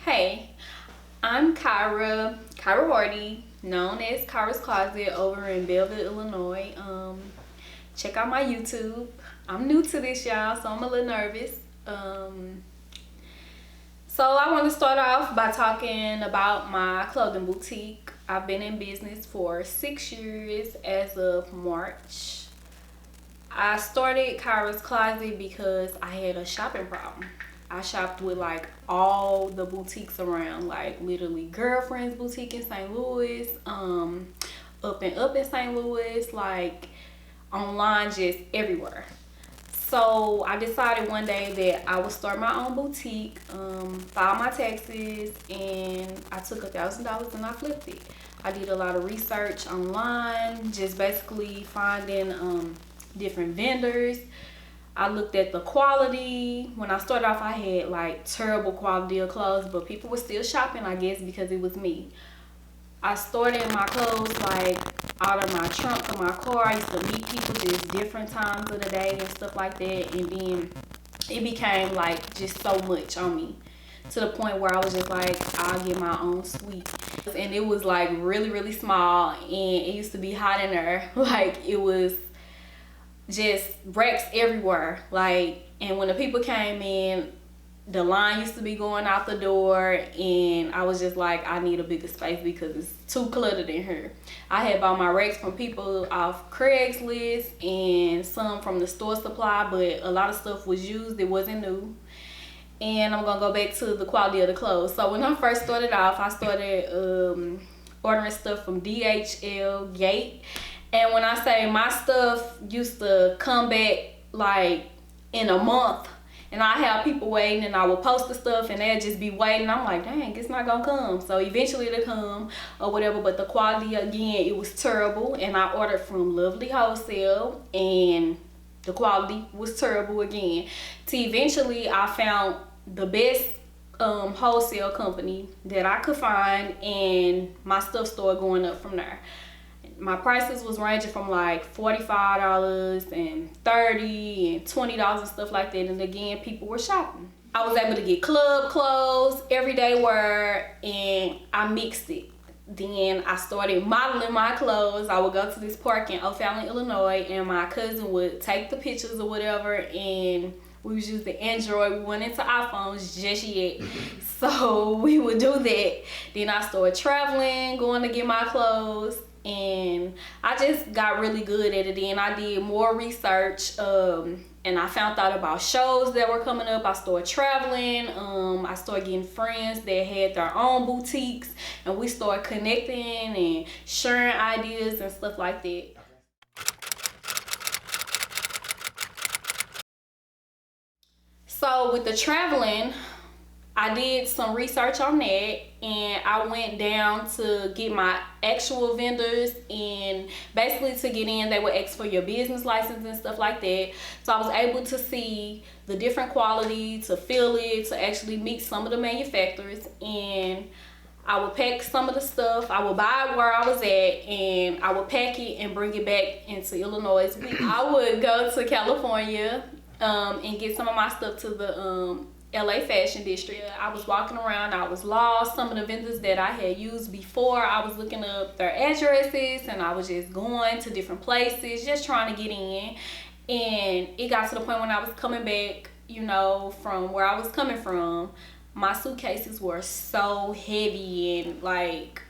Hey, I'm Kyra Hardy, known as Kyra's Closet over in Belleville, Illinois. Check out my YouTube. I'm new to this, y'all, so I'm a little nervous. So I want to start off by talking about my clothing boutique. I've been in business for 6 years as of March. I started Kyra's Closet because I had a shopping problem. I shopped with like all the boutiques around, like literally Girlfriend's Boutique in St. Louis, Up and Up in St. Louis, like online, just everywhere. So I decided one day that I would start my own boutique, file my taxes, and I took $1,000 and I flipped it. I did a lot of research online, just basically finding different vendors. I looked at the quality. When I started off, I had like terrible quality of clothes, but people were still shopping, I guess, because it was me. I started my clothes like out of my trunk of my car. I used to meet people just different times of the day and stuff like that, and then it became like just so much on me to the point where I was just like, I'll get my own suite. And it was like really small, and it used to be hot in there. Like it was just racks everywhere, like, and when the people came in, the line used to be going out the door, and I was just like, I need a bigger space because it's too cluttered in here. I had bought my racks from people off Craigslist and some from the store supply, but a lot of stuff was used, it wasn't new. And I'm gonna go back to the quality of the clothes. So when I first started off, I started ordering stuff from DHL Gate. And when I say my stuff used to come back like in a month, and I have people waiting, and I would post the stuff and they'd just be waiting. I'm like, dang, it's not gonna come. So eventually it'll come or whatever, but the quality, again, it was terrible. And I ordered from Lovely Wholesale, and the quality was terrible again. Till eventually I found the best wholesale company that I could find, and my stuff started going up from there. My prices was ranging from like $45 and $30 and $20 and stuff like that. And again, people were shopping. I was able to get club clothes, everyday wear, and I mixed it. Then I started modeling my clothes. I would go to this park in O'Fallon, Illinois, and my cousin would take the pictures or whatever, and we was using Android. We went into iPhones just yet. So we would do that. Then I started traveling, going to get my clothes. And I just got really good at it. Then I did more research, and I found out about shows that were coming up. I started traveling. I started getting friends that had their own boutiques, and we started connecting and sharing ideas and stuff like that. So with the traveling, I did some research on that, and I went down to get my actual vendors, and basically to get in, they would ask for your business license and stuff like that. So I was able to see the different quality, to feel it, to actually meet some of the manufacturers, and I would pack some of the stuff. I would buy it where I was at, and I would pack it and bring it back into Illinois. I would go to California and get some of my stuff to the LA fashion district. I was walking around, I was lost. Some of the vendors that I had used before, I was looking up their addresses, and I was just going to different places, just trying to get in. And it got to the point when I was coming back, you know, from where I was coming from, my suitcases were so heavy, and like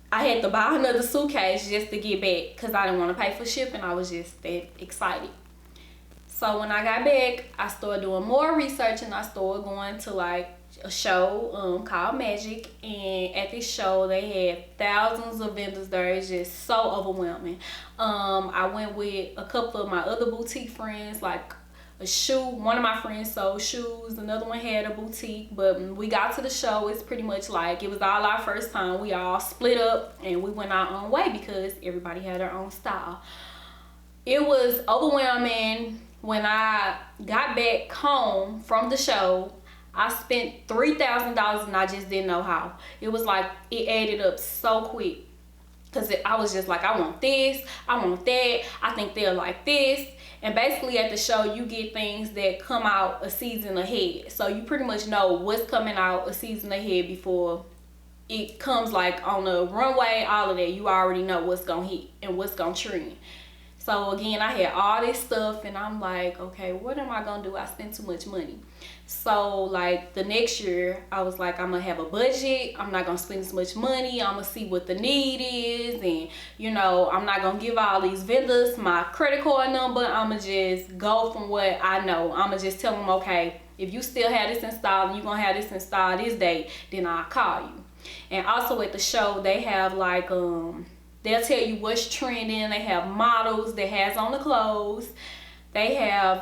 I had to buy another suitcase just to get back because I didn't want to pay for shipping. I was just that excited. So when I got back, I started doing more research, and I started going to like a show called Magic. And at this show, they had thousands of vendors there. It's just so overwhelming. I went with a couple of my other boutique friends, like one of my friends sold shoes, another one had a boutique. But when we got to the show, it's pretty much like it was all our first time. We all split up and we went our own way because everybody had their own style. It was overwhelming. When I got back home from the show, I spent $3,000, and I just didn't know how. It was like it added up so quick. Because I was just like, I want this, I want that, I think they'll like this. And basically at the show, you get things that come out a season ahead. So you pretty much know what's coming out a season ahead before it comes like on the runway, all of that. You already know what's gonna hit and what's gonna trend. So again, I had all this stuff and I'm like, okay, what am I gonna do? I spent too much money. So like the next year, I was like, I'm gonna have a budget. I'm not gonna spend as much money. I'm gonna see what the need is. And you know, I'm not gonna give all these vendors my credit card number. I'm gonna just go from what I know. I'm gonna just tell them, okay, if you still have this installed and you're gonna have this installed this date, then I'll call you. And also at the show, they have like, they'll tell you what's trending. They have models that has on the clothes. They have,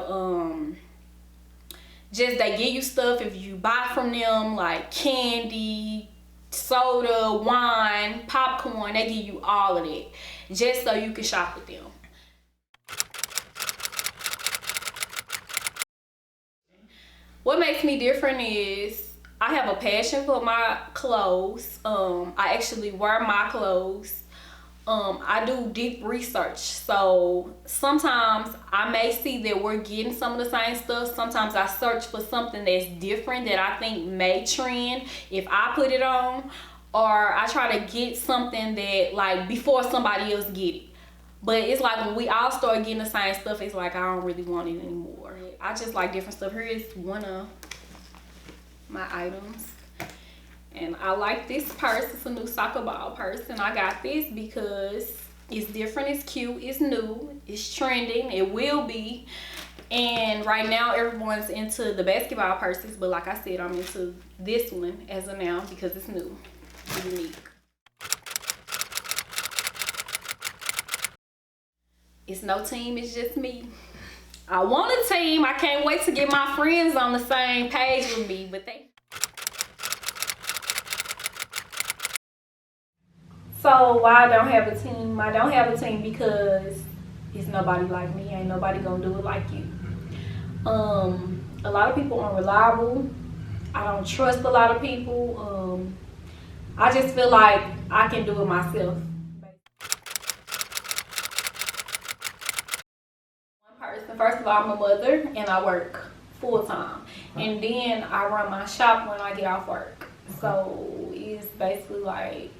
they give you stuff if you buy from them, like candy, soda, wine, popcorn. They give you all of that just so you can shop with them. What makes me different is I have a passion for my clothes. I actually wear my clothes. I do deep research. So sometimes I may see that we're getting some of the same stuff. Sometimes I search for something that's different that I think may trend if I put it on. Or I try to get something that like before somebody else get it. But it's like when we all start getting the same stuff, it's like I don't really want it anymore. I just like different stuff. Here is one of my items. And I like this purse. It's a new soccer ball purse. And I got this because it's different, it's cute, it's new, it's trending, it will be. And right now everyone's into the basketball purses. But like I said, I'm into this one as of now because it's new, it's unique. It's no team, it's just me. I want a team. I can't wait to get my friends on the same page with me, but they... So why I don't have a team? I don't have a team because it's nobody like me. Ain't nobody gonna do it like you. A lot of people are unreliable. I don't trust a lot of people. I just feel like I can do it myself. First of all, I'm a mother and I work full time. And then I run my shop when I get off work. So it's basically like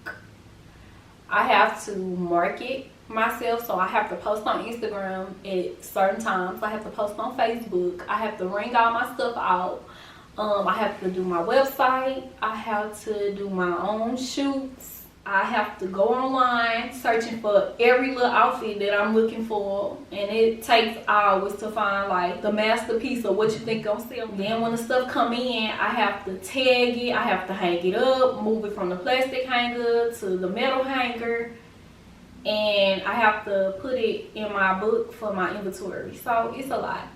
I have to market myself. So I have to post on Instagram at certain times. I have to post on Facebook. I have to ring all my stuff out. I have to do my website. I have to do my own shoots. I have to go online searching for every little outfit that I'm looking for, and it takes hours to find like the masterpiece of what you think gonna sell. Then when the stuff come in, I have to tag it, I have to hang it up, move it from the plastic hanger to the metal hanger, and I have to put it in my book for my inventory. So it's a lot.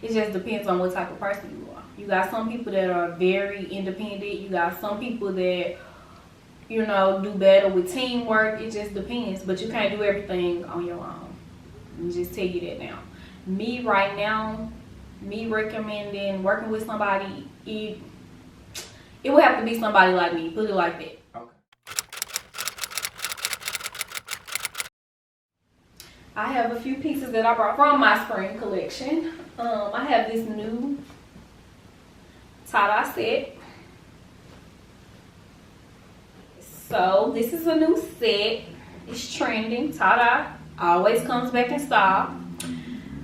It just depends on what type of person you are. You got some people that are very independent. You got some people that, you know, do better with teamwork. It just depends. But you can't do everything on your own. Let me just tell you that now. Me right now, me recommending working with somebody, it would have to be somebody like me. Put it like that. I have a few pieces that I brought from my spring collection. I have this new tie-dye set. So this is a new set. It's trending. Tie-dye always comes back in style.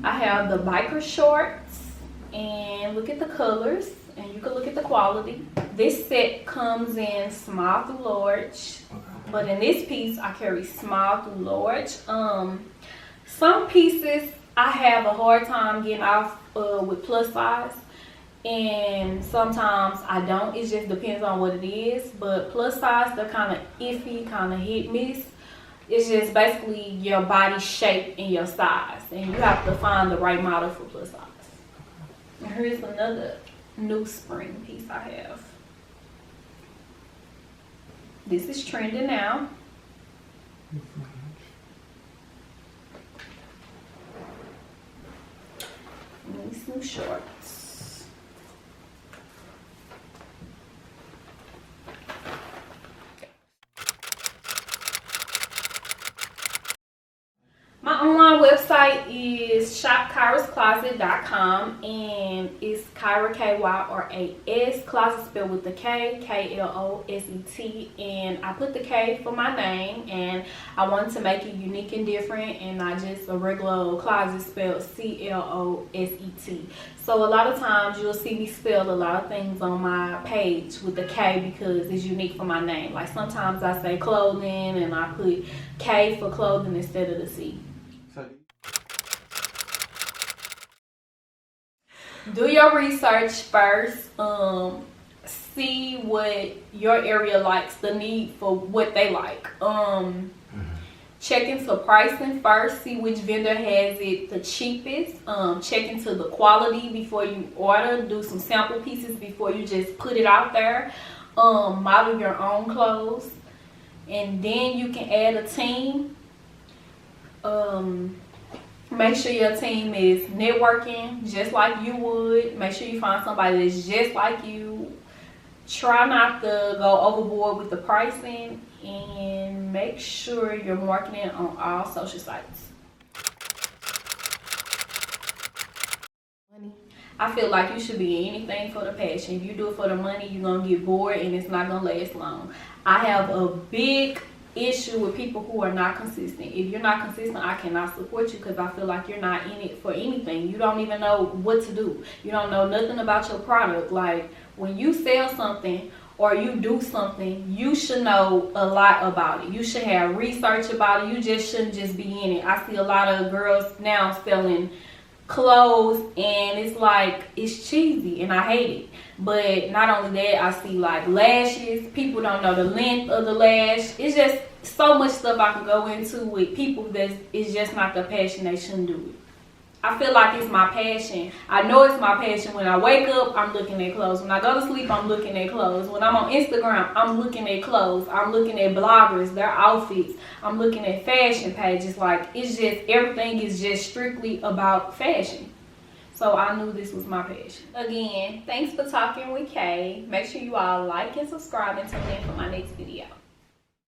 I have the biker shorts, and look at the colors, and you can look at the quality. This set comes in small through large, but in this piece I carry small through large. Some pieces I have a hard time getting off with plus size, and sometimes I don't. It just depends on what it is. But plus size, they're kind of iffy, kind of hit miss. It's just basically your body shape and your size, and you have to find the right model for plus size. And here's another new spring piece I have. This is trending now. These new shorts. Kloset.com, and it's Kyra, Kyras, Kloset spelled with the K, Kloset, and I put the K for my name, and I wanted to make it unique and different, and not just a regular closet spelled Closet. So a lot of times you'll see me spell a lot of things on my page with the K because it's unique for my name. Like sometimes I say clothing and I put K for clothing instead of the C. Do your research first. See what your area likes, the need for what they like. Check into pricing first. See which vendor has it the cheapest. Check into the quality before you order. Do some sample pieces before you just put it out there. Model your own clothes, and then you can add a team. Make sure your team is networking just like you would. Make sure you find somebody that's just like you. Try not to go overboard with the pricing, and make sure you're marketing on all social sites. I feel like you should be in anything for the passion. If you do it for the money, you're going to get bored and it's not going to last long. I have a big issue with people who are not consistent. If you're not consistent, I cannot support you because I feel like you're not in it for anything. You don't even know what to do. You don't know nothing about your product. Like when you sell something or you do something, you should know a lot about it. You should have research about it. You just shouldn't just be in it. I see a lot of girls now selling clothes and it's like it's cheesy and I hate it. But not only that, I see like lashes. People don't know the length of the lash. It's just so much stuff I can go into with people that it's just not the passion. They shouldn't do it. I feel like it's my passion. I know it's my passion. When I wake up, I'm looking at clothes. When I go to sleep, I'm looking at clothes. When I'm on Instagram, I'm looking at clothes. I'm looking at bloggers, their outfits. I'm looking at fashion pages. Like, it's just, everything is just strictly about fashion. So I knew this was my passion. Again, thanks for talking with Kay. Make sure you all like and subscribe and tune in for my next video.